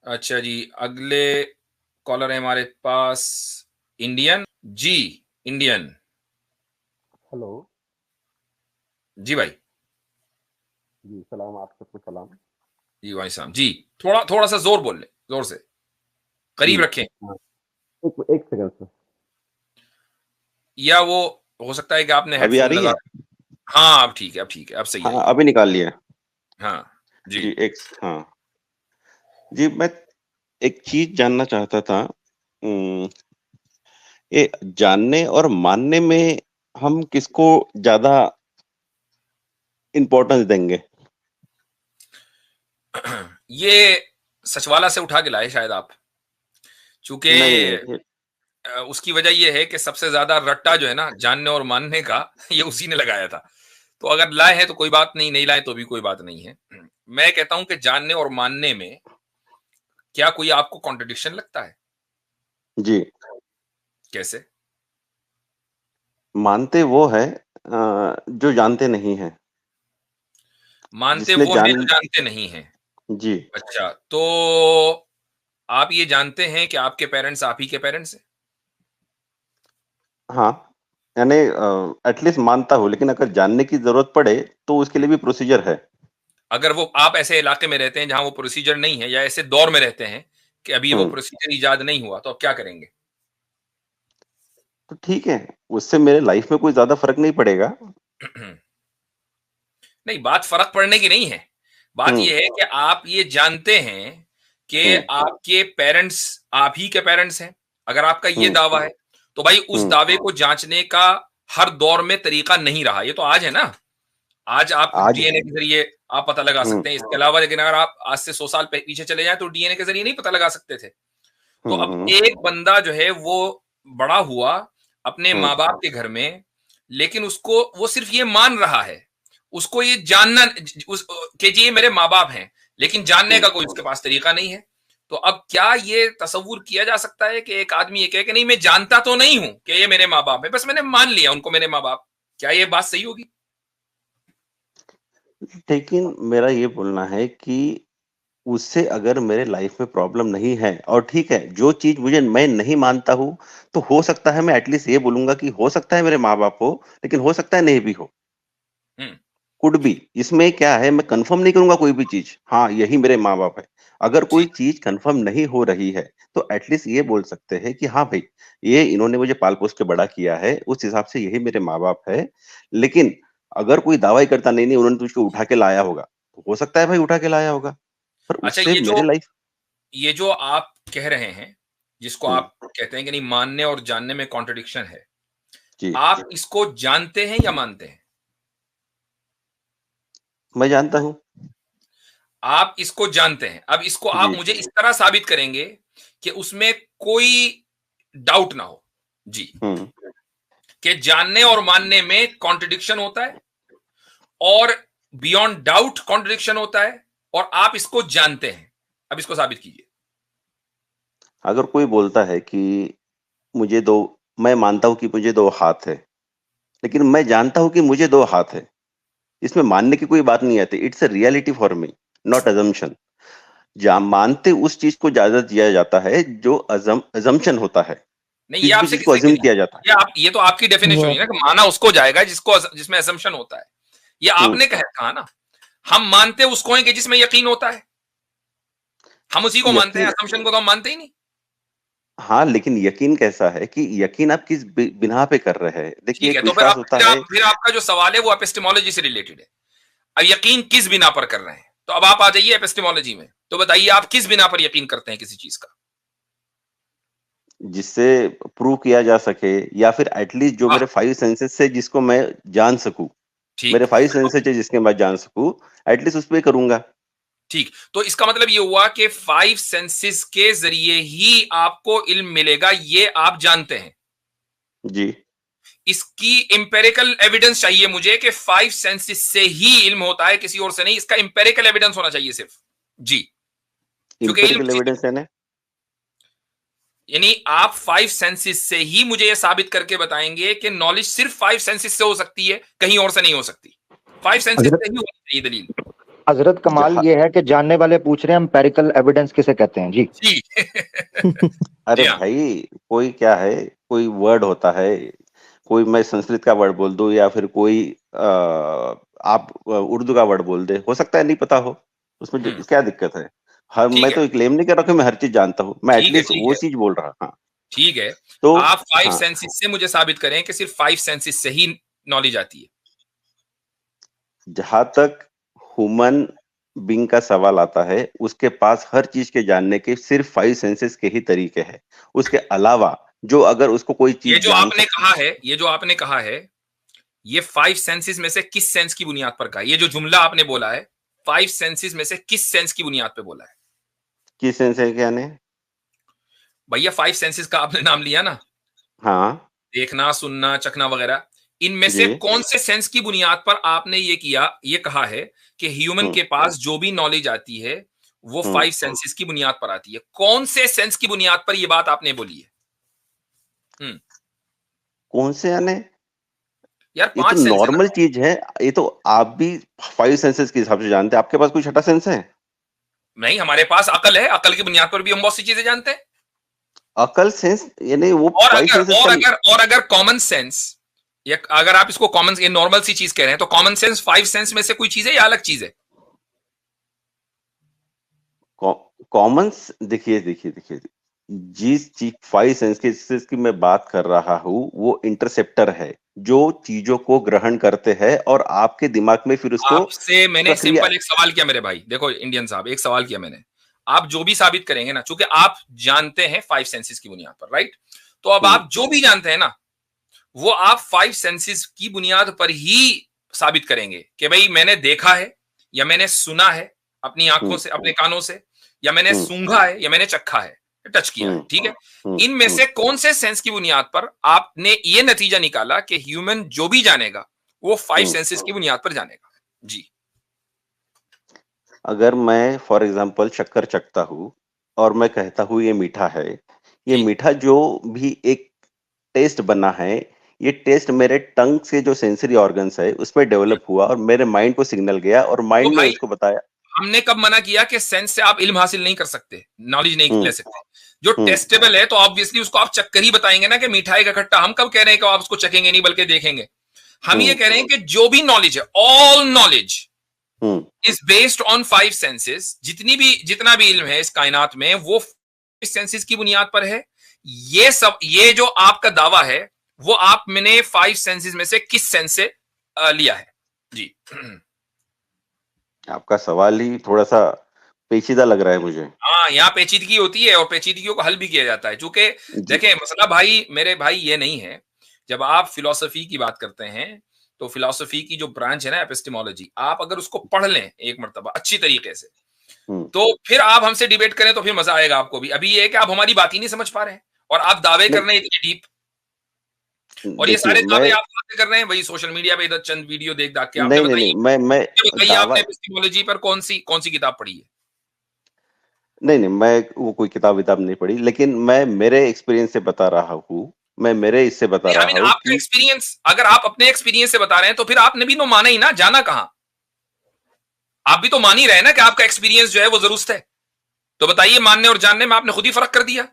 अच्छा जी, अगले कॉलर है हमारे पास इंडियन जी। Indian hello. जी भाई। जी सलाम, आप सबको सलाम। जी भाई साहब जी। थोड़ा थोड़ा सा जोर बोल ले, जोर से, जी। करीब रखें। हाँ, एक सेकंड सर। या वो हो सकता है कि आपने अभी आ हेडफोन रही लगा। है? हाँ अब ठीक है, अब ठीक है, अब सही आई हाँ, है। अभी निकाल लिया। हाँ जी। जी, हाँ जी, मैं एक चीज जानना चाहता था। ये जानने और मानने में हम किसको ज्यादा इम्पोर्टेंस देंगे? ये सचवाला से उठा के लाए शायद आप, चूंकि नहीं नहीं। उसकी वजह यह है कि सबसे ज्यादा रट्टा जो है ना जानने और मानने का ये उसी ने लगाया था। तो अगर लाए हैं तो कोई बात नहीं, नहीं लाए तो भी कोई बात नहीं है। मैं कहता हूं कि जानने और मानने में क्या कोई आपको कॉन्ट्रडिक्शन लगता है? जी, कैसे? मानते वो है जो जानते नहीं है। मानते जिसने वो हैं जो जान जानते नहीं हैं। जी। अच्छा, तो आप ये जानते हैं कि आपके पेरेंट्स आप ही के पेरेंट्स हैं? हाँ, यानी एटलीस्ट मानता हूँ, लेकिन अगर जानने की जरूरत पड़े तो उसके लिए भी प्रोसीजर है। अगर वो आप ऐसे इलाके में रहते हैं जहां वो प्रोसीजर नहीं है, या ऐसे दौर में रहते हैं कि अभी वो हम्म। प्रोसीजर इजाद नहीं हुआ, तो आप क्या करेंगे? तो ठीक है, उससे मेरे लाइफ में कोई ज्यादा फर्क नहीं पड़ेगा। नहीं, बात फर्क पड़ने की नहीं है। बात हम्म। यह है कि आप ये जानते हैं कि हम्म। आपके पेरेंट्स आप ही के पेरेंट्स हैं। अगर आपका ये हम्म। दावा है, तो भाई उस हम्म। दावे को जांचने का हर दौर में तरीका नहीं रहा। ये तो आज है ना। आज आप आज। डीएनए के जरिए आप पता लगा हम्म। सकते हैं। इसके अलावा लेकिन अगर आप आज से 100 साल पीछे चले जाएं तो डीएनए के जरिए नहीं पता लगा सकते थे। तो अब हम्म। एक बंदा जो है वो बड़ा हुआ अपने हम्म। माँ बाप के घर में, लेकिन उसको वो सिर्फ ये मान रहा है, उसको ये जानना कि जी ये मेरे माँ बाप हैं, लेकिन जानने हम्म। का कोई उसके पास तरीका नहीं है। तो अब क्या ये तसव्वुर किया जा सकता है कि एक आदमी ये कहे कि नहीं मैं जानता तो नहीं हूं कि ये मेरे माँ बाप है, बस मैंने मान लिया उनको मेरे माँ बाप? क्या ये बात सही होगी? लेकिन मेरा ये बोलना है कि उससे अगर मेरे लाइफ में प्रॉब्लम नहीं है, और ठीक है, जो चीज मुझे मैं नहीं मानता हूं, तो हो सकता है मैं एटलीस्ट ये बोलूंगा कि हो सकता है मेरे माँ बाप हो, लेकिन हो सकता है नहीं भी हो। हम्म। कुड भी। इसमें क्या है, मैं कंफर्म नहीं करूंगा कोई भी चीज, हाँ यही मेरे माँ बाप है। अगर कोई ठीक। चीज कंफर्म नहीं हो रही है, तो एटलीस्ट ये बोल सकते हैं कि हाँ भाई, ये इन्होंने मुझे पाल पोस के बड़ा किया है, उस हिसाब से यही मेरे माँ बाप है। लेकिन अगर कोई दावा ही करता नहीं नहीं उन्होंने तुझको उठा के लाया होगा, तो हो सकता है भाई उठा के लाया होगा, पर अच्छा, उससे मेरे लाइफ। ये जो आप कह रहे हैं, जिसको हम्म। आप कहते हैं कि नहीं मानने और जानने में कॉन्ट्रडिक्शन है, जी। आप इसको जानते हैं या मानते हैं? मैं जानता हूँ। आप इसको जानते हैं। अब इसको आप जी। मुझे इस तरह साबित करेंगे कि उसमें कोई डाउट ना हो। जी। हम्म। कि जानने और मानने में कॉन्ट्रडिक्शन होता है, और बियॉन्ड डाउट कॉन्ट्रडिक्शन होता है, और आप इसको जानते हैं। अब इसको साबित कीजिए। अगर कोई बोलता है कि मुझे दो मैं मानता हूं कि मुझे दो हाथ है, लेकिन मैं जानता हूं कि मुझे दो हाथ है, इसमें मानने की कोई बात नहीं आती। It's a reality for me, not assumption. जा मानते उस चीज को ज्यादा दिया जाता है जो अजम्पशन होता है। नहीं, ये किसी भी आपसे चीज को किसने अज्यूम कही? किया जाता है। ये तो आपकी डेफिनेशन हुई ना कि माना उसको जाएगा जिसमें असम्पशन होता है। ये हम्म। आपने कहा ना। हम मानते उसको हैं कि जिसमें यकीन होता है। हम उसी को मानते हैं, यकीन। असम्पशन को तो हम मानते ही नहीं। हाँ, लेकिन यकीन कैसा है कि यकीन आप किस बिना पे कर रहे हैं? देखिए, ठीक है, एक तो फिर विश्वास होता है। फिर आपका जो सवाल है वो एपिस्टेमोलॉजी से रिलेटेड है। अब यकीन किस बिना पर कर रहे हैं, तो अब आप आ जाइए एपिस्टेमोलॉजी में। तो बताइए आप किस बिना पर यकीन करते हैं किसी चीज का? जिससे प्रूव किया जा सके, या फिर एटलीस्ट जो वाह। मेरे फाइव सेंसेस से जिसको मैं जान सकूं। ठीक। मेरे फाइव सेंसेस है जिसके मैं जान सकूं, एटलीस्ट उस पे करूंगा। ठीक, तो इसका मतलब ये हुआ कि 5 सेंसेस के जरिए ही आपको इल्म मिलेगा, ये आप जानते हैं। जी। इसकी इंपेरिकल एविडेंस चाहिए मुझे कि 5 सेंसेस से ही इल्म होता है, किसी और से नहीं। इसका इंपेरिकल एविडेंस होना चाहिए सिर्फ। जी। क्योंकि इल्म इंपेरिकल एविडेंस है ना? यानी आप 5 सेंसेस से ही मुझे यह साबित करके बताएंगे कि नॉलेज सिर्फ 5 सेंसेस से हो सकती है, कहीं और से नहीं हो सकती। 5 सेंसेस अगर से ही होनी चाहिए दलील। हजरत कमाल जहाँ ये है कि जानने वाले पूछ रहे हैं एम्पेरिकल एविडेंस किसे कहते हैं जी। जी अरे जी हाँ, भाई, कोई क्या है, कोई वर्ड होता है, कोई मैं संस्कृत का वर्ड बोल दूं या फिर कोई आप उर्दू का वर्ड बोल दे, हो सकता है नहीं पता हो, उसमें क्या दिक्कत है। हर ठीक मैं है, तो क्लेम नहीं कर रहा कि मैं हर चीज जानता हूँ, मैं ठीक है, एटलीस्ट ठीक वो है, चीज बोल रहा। हाँ, ठीक है। तो आप 5 हाँ, सेंसेस से मुझे साबित करें कि सिर्फ 5 सेंसेस से ही नॉलेज आती है। जहां तक ह्यूमन बीइंग का सवाल आता है, उसके पास हर चीज के जानने के सिर्फ 5 सेंसेस के ही तरीके हैं। उसके अलावा जो अगर उसको कोई ये चीज जो जान आपने कहा है, ये जो आपने कहा है, ये 5 सेंसेस में से किस सेंस की बुनियाद पर कहा है? ये जो जुमला आपने बोला है, 5 सेंसेस में से किस सेंस की बुनियाद पे बोला है? किस सेंस है क्या ने? भैया 5 सेंसेस का आपने नाम लिया ना, हाँ देखना, सुनना, चखना वगैरह। इनमें से जी। कौन से सेंस की बुनियाद पर आपने ये कहा है कि ह्यूमन हम्म के पास जो भी नॉलेज आती है वो हम्म 5 सेंसेस की बुनियाद पर आती है? कौन से सेंस की बुनियाद पर ये बात आपने बोली है? हम्म कौन से यानी? यार ये तो 5 सेंस है ना। नॉर्मल चीज है। ये तो आप भी 5 सेंसेस के हिसाब से जानते हैं। आपके पास कोई छठा सेंस है? नहीं, हमारे पास अकल है, अकल की बुनियाद पर भी हम बहुत सी चीजें जानते हैं। अकल सेंस यानी वो और 5 अगर सेंसेस और का अगर और अगर कॉमन सेंस, या अगर आप इसको कॉमन, ये नॉर्मल सी चीज कह रहे हैं, तो कॉमन सेंस 5 सेंस में से कोई चीज है या अलग चीज है? कॉमन। देखिए, जिस चीज 5 सेंसेस की मैं बात कर रहा हूँ वो इंटरसेप्टर है, जो चीजों को ग्रहण करते हैं और आपके दिमाग में फिर उसको आपसे मैंने प्रक्रिया। सिंपल एक सवाल किया मेरे भाई, देखो इंडियन साहब, एक सवाल किया मैंने। आप जो भी साबित करेंगे ना, चूंकि आप जानते हैं 5 सेंसेस की बुनियाद पर, राइट? तो अब हम्म आप जो भी जानते हैं ना, वो आप 5 सेंसेस की बुनियाद पर ही साबित करेंगे कि भाई मैंने देखा है, या मैंने सुना है अपनी आंखों हम्म से, अपने कानों से, या मैंने हम्म सूंघा है, या मैंने चखा है, टच किया है, हम्म ठीक है? हम्म इनमें हम्म। से कौन से सेंस की बुनियाद पर आपने ये नतीजा निकाला कि ह्यूमन जो भी जानेगा वो 5 हम्म। सेंसेस की बुनियाद पर जानेगा? जी। अगर मैं फॉर एग्जांपल शक्कर चखता हूँ और मैं कहता हूँ ये मीठा है, ये जी मीठा जो भी एक टेस्ट बना है, ये टेस्ट मेरे टंग से जो सेंसरी ऑर्गन्स है उसमें जी। डेवलप हुआ और मेरे माइंड को सिग्नल गया और तो माइंड ने भाई उसको बताया। हमने कब मना किया कि सेंस से आप इल्म हासिल नहीं कर सकते, नॉलेज नहीं हम्म ले सकते? जो हम्म टेस्टेबल है तो ऑब्वियसली उसको आप चक्कर ही बताएंगे ना कि मिठाई का खट्टा। हम कब कह रहे हैं कि आप उसको चखेंगे नहीं बल्कि देखेंगे? हम ये हम्म कह रहे हैं कि जो भी नॉलेज है, all knowledge hmm. Is based on 5 senses. जितना भी इल्म है इस कायनात में वो 5 सेंसेस की बुनियाद पर है। ये जो आपका दावा है वो आप मैंने 5 सेंसेस में से किस सेंस से लिया है? जी आपका सवाल ही थोड़ा सा पेचीदा लग रहा है मुझे। हाँ, यहाँ पेचीदगी होती है और पेचीदगियों का हल भी किया जाता है। चूंकि जी। देखें, मसला भाई मेरे भाई ये नहीं है। जब आप फिलोसफी की बात करते हैं तो फिलोसफी की जो ब्रांच है ना, एपिस्टेमोलॉजी, आप अगर उसको पढ़ लें एक मर्तबा अच्छी तरीके से, हम्म। तो फिर आप हमसे डिबेट करें तो फिर मजा आएगा आपको भी। अभी ये है कि आप हमारी बात ही नहीं समझ पा रहे हैं और आप दावे कर नहीं, रहे हैं इतने डीप, और ये देखिए सारे मैं दावे आप बातें कर रहे हैं वही सोशल मीडिया पे इधर चंद वीडियो देख दाख के। आपने नहीं नहीं बताइए, नहीं मैं ये बताइए दावा। आपने एपिस्टेमोलॉजी पर कौन सी किताब पढ़ी है? नहीं नहीं, मैं वो कोई किताब विताब नहीं पढ़ी, लेकिन मैं मेरे एक्सपीरियंस से बता रहा हूँ। मैं मेरे इससे बता नहीं, आई मीन रहा हूँ आपका कि एक्सपीरियंस, अगर आप अपने एक्सपीरियंस से बता रहे हैं तो फिर आपने भी तो माना ही ना, जाना कहां? आप भी तो मान ही रहे ना कि आपका एक्सपीरियंस जो है वो दुरुस्त है। तो बताइए, मानने और जानने में आपने खुद ही फर्क कर दिया।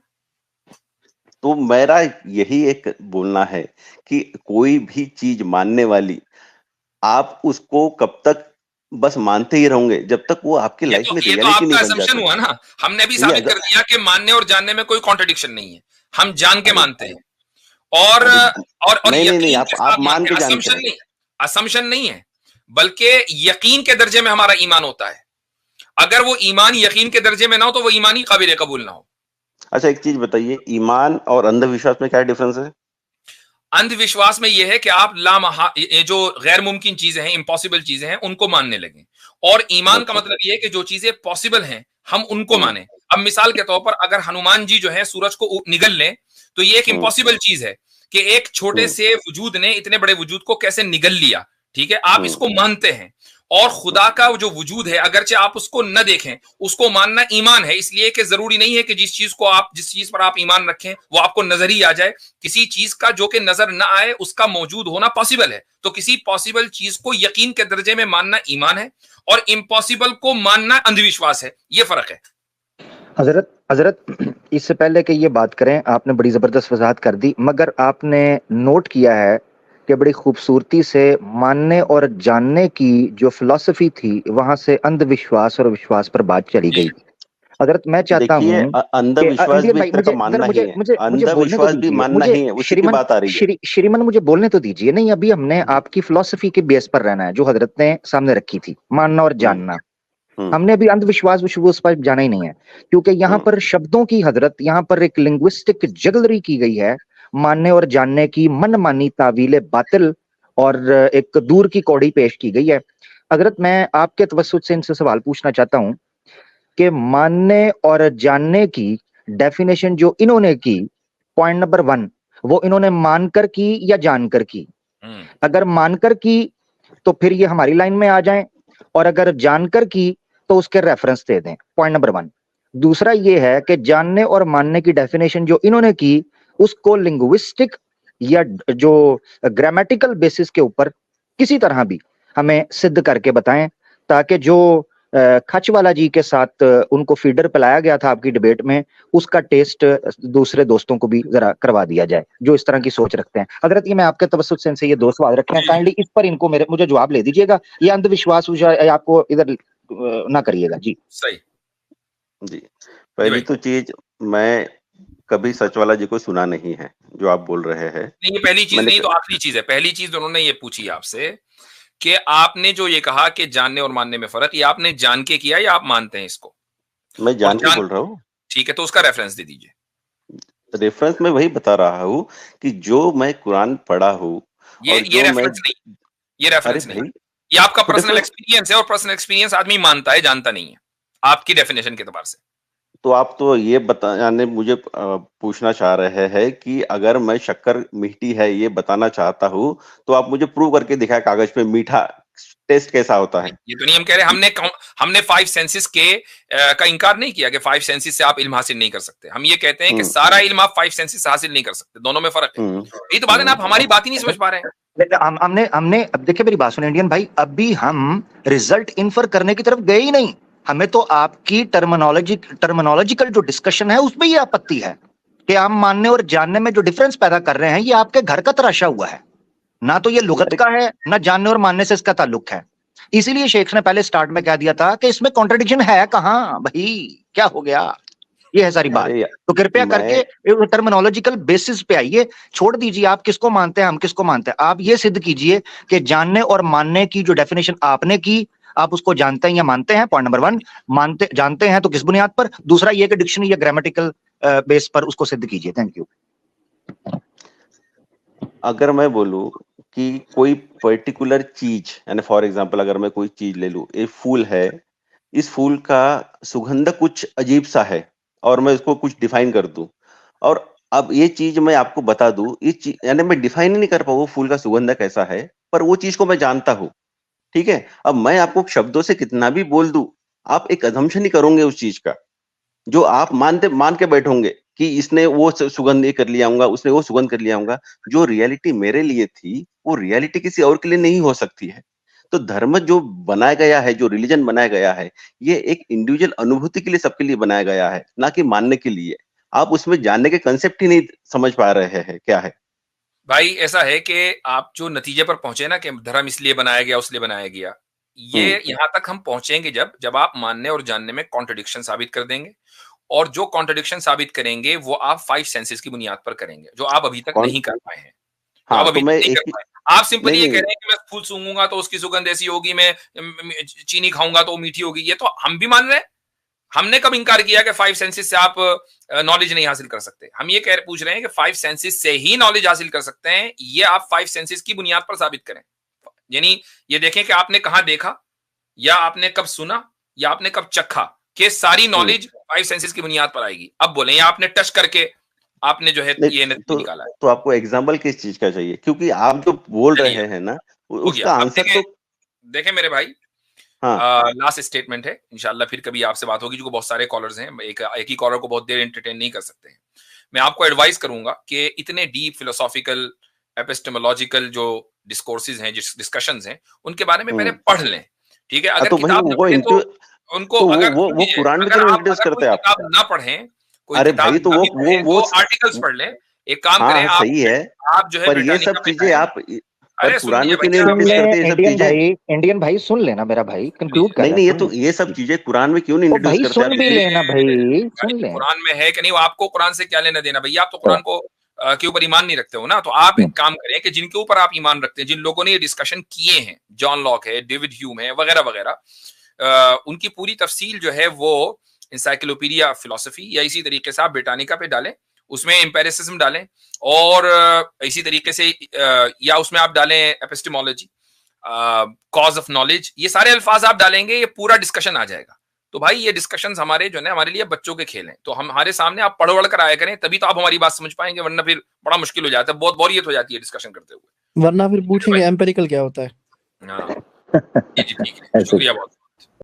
तो मेरा यही एक बोलना है कि कोई भी चीज मानने वाली, आप उसको कब तक बस मानते ही रहोगे जब तक वो आपकी लाइफ में ये तो रियलिटी नहीं आपका बन असम्पशन जाती। हुआ ना। हमने भी ये साबित अगर कर दिया कि मानने और जानने में कोई कॉन्ट्रडिक्शन नहीं है। हम जान के अरे मानते हैं। और अरे और नहीं नहीं नहीं, यकीन के आप साथ मान मानते के हैं। जानते असम्पशन हैं। नहीं, असम्पशन नहीं है, बल्कि यकीन के दर्जे में हमारा ईमान होता है। अगर वो ईमान यकीन के दर्जे में ना हो तो वो ईमान ही काबिल कबूल ना हो। अच्छा एक चीज बताइए, ईमान और अंधविश्वास में क्या डिफरेंस है? अंधविश्वास में यह है कि आप ये जो गैर मुमकिन चीजें हैं, इम्पॉसिबल चीजें हैं, उनको मानने लगे। और ईमान का अच्छा। मतलब यह है कि जो चीजें पॉसिबल हैं हम उनको हम्म माने। अब मिसाल के तौर पर अगर हनुमान जी जो है सूरज को निगल लें, तो ये एक हम्म इम्पॉसिबल चीज है कि एक छोटे हम्म से वजूद ने इतने बड़े वजूद को कैसे निगल लिया। ठीक है, आप हम्म इसको मानते हैं। और खुदा का जो वजूद है अगरचे आप उसको न देखें, उसको मानना ईमान है, इसलिए कि जरूरी नहीं है कि जिस चीज पर आप ईमान रखें वो आपको नजर ही आ जाए। किसी चीज का जो कि नजर न आए उसका मौजूद होना पॉसिबल है, तो किसी पॉसिबल चीज को यकीन के दर्जे में मानना ईमान है और इम्पॉसिबल को मानना अंधविश्वास है। ये फर्क है। हजरत इससे पहले कि ये बात करें, आपने बड़ी जबरदस्त वजाहत कर दी, मगर आपने नोट किया है कि बड़ी खूबसूरती से मानने और जानने की जो फिलॉसफी थी वहां से अंधविश्वास और विश्वास पर बात चली गई। हजरत मैं चाहता देखिए, हूँ अंधविश्वास इंडियन भी भाई, एक तरह का मानना ही है, मुझे बोलने तो अंधविश्वास भी दीजिए, मानना ही है, उसी की बात आ रही है। श्रीमन मुझे बोलने तो दीजिए। नहीं, अभी हमने आपकी फिलॉसफी के बेस पर रहना है जो हजरत ने सामने रखी थी, मानना और जानना। हमने अभी अंधविश्वास विश्वास पर जाना ही नहीं है, क्योंकि यहाँ पर शब्दों की हजरत, यहाँ पर एक लिंग्विस्टिक जगलरी की गई है, मानने और जानने की मनमानी तावील बातिल और एक दूर की कौड़ी पेश की गई है। हजरत मैं आपके तवस्सुत से इनसे सवाल पूछना चाहता हूं कि मानने और जानने की डेफिनेशन जो इन्होंने की, पॉइंट नंबर 1, वो इन्होंने मानकर की या जानकर की? अगर मानकर की तो फिर ये हमारी लाइन में आ जाएं, और अगर जानकर की तो उसके रेफरेंस दे दें। Point number 1। दूसरा ये है कि जानने और मानने की डेफिनेशन जो इन्होंने की, उसको लिंग्विस्टिक या जो ग्रामेटिकल बेसिस के ऊपर किसी तरह भी हमें सिद्ध करके बताएं, ताकि जो खचवाला जी के साथ उनको फीडर पिलाया गया था आपकी डिबेट में, उसका टेस्ट दूसरे दोस्तों को भी जरा करवा दिया जाए जो इस तरह की सोच रखते हैं। हजरत ये मैं आपके तवस्सुत से इनसे ये 2 सवाल रखे हैं, काइंडली इस पर इनको मुझे जवाब ले दीजिएगा। ये अंधविश्वास आपको इधर ना करिएगा जी। सही जी, पहली तो चीज, मैं कभी सचवाला जी को सुना नहीं है जो आप बोल रहे हैं। नहीं, ये पहली चीज नहीं तो आखिरी चीज है। पहली चीज उन्होंने ये पूछी आपसे कि आपने जो ये कहा कि जानने और मानने में फर्क, ये आपने जान के किया या आप मानते हैं इसको? मैं जान के बोल रहा हूँ। ठीक है, तो उसका रेफरेंस दे दीजिए। रेफरेंस में वही बता रहा हूँ कि जो मैं कुरान पढ़ा हूँ, ये रेफरेंस नहीं, ये रेफरेंस नहीं, ये आपका पर्सनल एक्सपीरियंस है, और पर्सनल एक्सपीरियंस आदमी मानता है, जानता नहीं है, आपकी डेफिनेशन के एतबार से। तो आप तो ये बताने मुझे पूछना चाह रहे हैं कि अगर मैं शक्कर मीठी है ये बताना चाहता हूँ, तो आप मुझे प्रूव करके दिखाए कागज पे मीठा टेस्ट कैसा होता है। ये तो नहीं हम कह रहे, हमने 5 सेंसेस के का इंकार नहीं किया कि 5 सेंसेस से आप इल्म हासिल नहीं कर सकते। हम ये कहते हैं कि सारा इल्म आप 5 सेंसेस से हासिल नहीं कर सकते, दोनों में फर्क है। यही तो बात है ना, आप हमारी बात ही नहीं समझ पा रहे हैं। हमने अब देखिए मेरी बात सुने इंडियन भाई, अभी हम रिजल्ट इन्फर करने की तरफ गए ही नहीं, हमें तो आपकी टर्मिनोलॉजिकल जो डिस्कशन है उसमें ये आपत्ति है कि हम मानने और जानने में जो डिफरेंस पैदा कर रहे हैं, ये आपके घर का तराशा हुआ है, ना तो ये लुगत का है, ना जानने और मानने से इसका ताल्लुक है। इसीलिए शेख ने पहले स्टार्ट में कह दिया था कि इसमें कॉन्ट्रडिक्शन है कहां भाई, क्या हो गया, ये है सारी बात। तो कृपया करके टर्मिनोलॉजिकल बेसिस पे आइए, छोड़ दीजिए आप किसको मानते हैं हम किसको मानते हैं। आप ये सिद्ध कीजिए कि जानने और मानने की जो डेफिनेशन आपने की, आप उसको जानते हैं या मानते हैं। पॉइंट नंबर 1, जानते हैं तो किस बुनियाद पर? दूसरा ये कि डिक्शनरी या ग्रामेटिकल बेस पर उसको सिद्ध कीजिए। Thank you. अगर मैं बोलूं कि कोई पर्टिकुलर चीज, यानी फॉर एग्जांपल अगर मैं कोई चीज ले लूं, एक फूल है, इस फूल का सुगंध कुछ अजीब सा है, और मैं इसको कुछ डिफाइन कर दूं, और अब ये चीज मैं आपको बता दूं, यानी मैं डिफाइन ही नहीं कर पाऊँ वो फूल का सुगंध कैसा है, पर वो चीज को मैं जानता हूं। ठीक है, अब मैं आपको शब्दों से कितना भी बोल दूं, आप एक अजम्पशन ही करोगे उस चीज का, जो आप मान के बैठोगे कि इसने वो सुगंध ये कर लिया होगा, उसने वो सुगंध कर लिया होगा। जो रियलिटी मेरे लिए थी, वो रियलिटी किसी और के लिए नहीं हो सकती है। तो धर्म जो बनाया गया है, जो रिलीजन बनाया गया है, ये एक इंडिविजुअल अनुभूति के लिए सबके लिए बनाया गया है, ना कि मानने के लिए। आप उसमें जानने के कंसेप्ट ही नहीं समझ पा रहे हैं क्या है। भाई ऐसा है कि आप जो नतीजे पर पहुंचे ना कि धर्म इसलिए बनाया गया उसलिए बनाया गया, ये यहां तक हम पहुंचेंगे जब आप मानने और जानने में कॉन्ट्रडिक्शन साबित कर देंगे, और जो कॉन्ट्रडिक्शन साबित करेंगे वो आप 5 सेंसेस की बुनियाद पर करेंगे, जो आप अभी तक नहीं कर पाए हैं। हाँ, आप अभी तो मैं नहीं कर पाए। आप सिंपली ये कह रहे हैं कि मैं फूल सूंघूंगा तो उसकी सुगंध ऐसी होगी, मैं चीनी खाऊंगा तो वो मीठी होगी। ये तो हम भी मान रहे हैं। हमने कब इंकार किया कि 5 सेंसेस से आप नॉलेज नहीं हासिल कर सकते? हम ये पूछ रहे हैं कि 5 सेंसेस से ही नॉलेज हासिल कर सकते हैं, ये आप 5 सेंसेस की बुनियाद पर साबित करें। यानी ये देखें कि आपने कहां देखा, या आपने कब सुना, या आपने कब चखा, कि सारी नॉलेज 5 सेंसेस की बुनियाद पर आएगी। अब बोले या आपने टच करके आपने जो है ये नतीजा निकाला है। तो आपको एग्जांपल किस चीज का चाहिए? क्योंकि आप जो बोल रहे हैं ना, उसका आंसर तो देखें मेरे भाई, हाँ लास्ट स्टेटमेंट है, इंशाल्लाह फिर कभी आपसे बात होगी, जो बहुत सारे कॉलर्स हैं, एक ही कॉलर को बहुत देर एंटरटेन नहीं कर सकते हैं। मैं आपको एडवाइस करूंगा कि इतने डीप फिलोसॉफिकल एपिस्टेमोलॉजिकल जो डिस्कोर्सेज हैं, डिस्कशंस हैं, उनके बारे में पहले पढ़ लें, ठीक है। अगर तो भाई किताब ना वो पढ़ें तो उनको, तो अगर वो कुरान में अगर क्यों आप इंट्रोड्यूस अगर करते कोई हैं आप? किताब ना पढ़ें, कोई अरे किताब भाई तो ना भी पढ़ें, वो तो आर्टिकल्स पढ़ लें। एक काम हाँ करें, सही है, आप जो है पर ये ब्रिटानिका सब पे चीजें जाएं। आप पर अरे कुरान सुनिए में क्यों नहीं भैया, इंट्रोड्यूस करते ये सब चीजें? इंडियन भाई सुन लेना मेरा भाई, कंक्लूड कर नहीं रहा नहीं, है। ये सब चीजें कुरान में क्यों नहीं ओ इंट्रोड्यूस भाई करते आप? सुन भी लेना भाई, सुन ले। कुरान में है कि नहीं, वो आपको कुरान से क्या लेना देना भैया, आप तो कुरान को के ऊपर ईमान नहीं रखते हो ना। तो आप एक काम करें कि जिनके ऊपर आप ईमान रखते हैं, जिन लोगों ने ये डिस्कशन किए हैं, जॉन लॉक है, डेविड ह्यूम है, वगैरह वगैरह, उनकी पूरी तफसील जो है वो इंसाइक्लोपीडिया फिलोसफी या इसी तरीके से आप ब्रिटानिका पे डालें, उसमें एम्पेरिसिज्म डालें, और इसी तरीके से या उसमें आप डालें एपिस्टेमोलॉजी, कॉज ऑफ नॉलेज, ये सारे अल्फाज आप डालेंगे, ये पूरा डिस्कशन आ जाएगा। तो भाई ये डिस्कशंस हमारे जो है हमारे लिए बच्चों के खेल हैं, तो हमारे सामने आप पढ़ कर आया करें, तभी तो आप हमारी बात समझ पाएंगे, वरना फिर बड़ा मुश्किल हो जाता है, बहुत बोरियत हो जाती है डिस्कशन करते हुए, वरना फिर पूछेंगे एम्पेरिकल क्या होता है। हाँ जी ठीक है, शुक्रिया बहुत।